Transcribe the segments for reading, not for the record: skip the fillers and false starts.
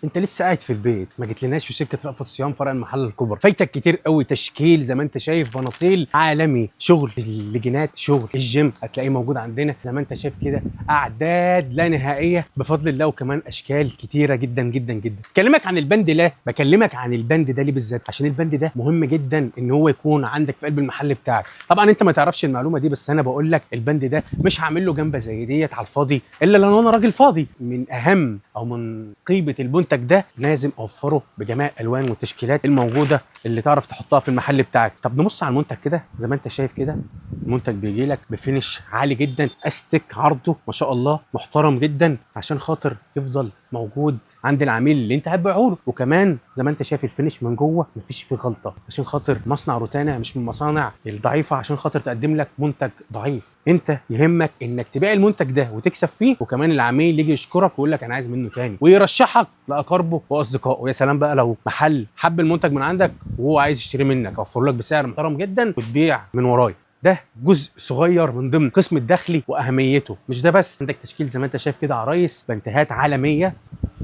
انت لسه قاعد في البيت، ما جيتلناش في شركه رأفت صيام فرع المحل الكبرى. فايتك كتير قوي، تشكيل زي ما انت شايف، بناطيل عالمي، شغل اللجينات، شغل الجيم هتلاقيه موجود عندنا زي ما انت شايف كده، اعداد لا نهائيه بفضل الله، وكمان اشكال كتيره جدا جدا جدا. بكلمك عن البند لا بكلمك عن البند ده ليه بالذات؟ عشان البند ده مهم جدا ان هو يكون عندك في قلب المحل بتاعك. طبعا انت ما تعرفش المعلومه دي، بس انا بقول لك البند ده مش هعمل له جنبه زي ديت على الفاضي، الا لو انا راجل فاضي. من اهم او من قيمه المنتج ده لازم اوفره بجميع الالوان والتشكيلات الموجوده اللي تعرف تحطها في المحل بتاعك. طب نبص على المنتج كده زي ما انت شايف كده. المنتج بيجي لك بفينش عالي جدا، استك عرضه ما شاء الله محترم جدا، عشان خاطر يفضل موجود عند العميل اللي انت هتبيعه له. وكمان زي ما انت شايف الفينش من جوه مفيش فيه غلطه، عشان خاطر مصنع روتانا مش من المصانع الضعيفه عشان خاطر تقدم لك منتج ضعيف. انت يهمك انك تبيع المنتج ده وتكسب فيه، وكمان العميل يجي يشكرك ويقول لك انا عايز منه تاني، ويرشحك لاقاربه واصدقائه. ويا سلام بقى لو محل حب المنتج من عندك وهو عايز يشتري منك، اوفر لك بسعر محترم جدا وتبيع من ورايا. ده جزء صغير من ضمن قسم الدخلي واهميته. مش ده بس، عندك تشكيل زي ما انت شايف كده عرايس بنتهات عالميه،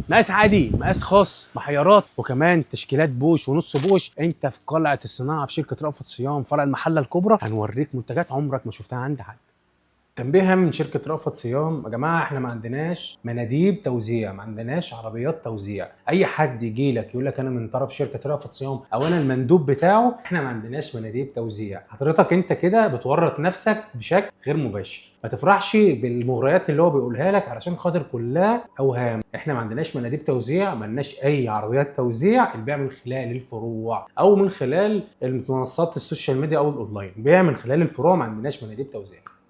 مقاس عادي، مقاس خاص، محيرات، وكمان تشكيلات بوش ونص بوش. انت في قلعه الصناعه في شركه رأفت صيام فرع المحله الكبرى، هنوريك منتجات عمرك ما شفتها عند حد. تنبيها من شركة رأفت صيام يا جماعة، احنا ما عندناش مناديب توزيع، ما عندناش عربيات توزيع. اي حد يجي لك يقول لك انا من طرف شركة رأفت صيام او انا المندوب بتاعه، احنا ما عندناش مناديب توزيع. حضرتك انت كده بتورط نفسك بشكل غير مباشر. ما تفرحش بالمغريات اللي هو بيقولها لك علشان خاطر كلها اوهام. احنا ما عندناش مناديب توزيع، ما عندناش اي عربيات توزيع. البيع من خلال الفروع او من خلال المنصات السوشيال ميديا او الاونلاين. بيع من خلال الفروع، ما عندناش مناديب توزيع.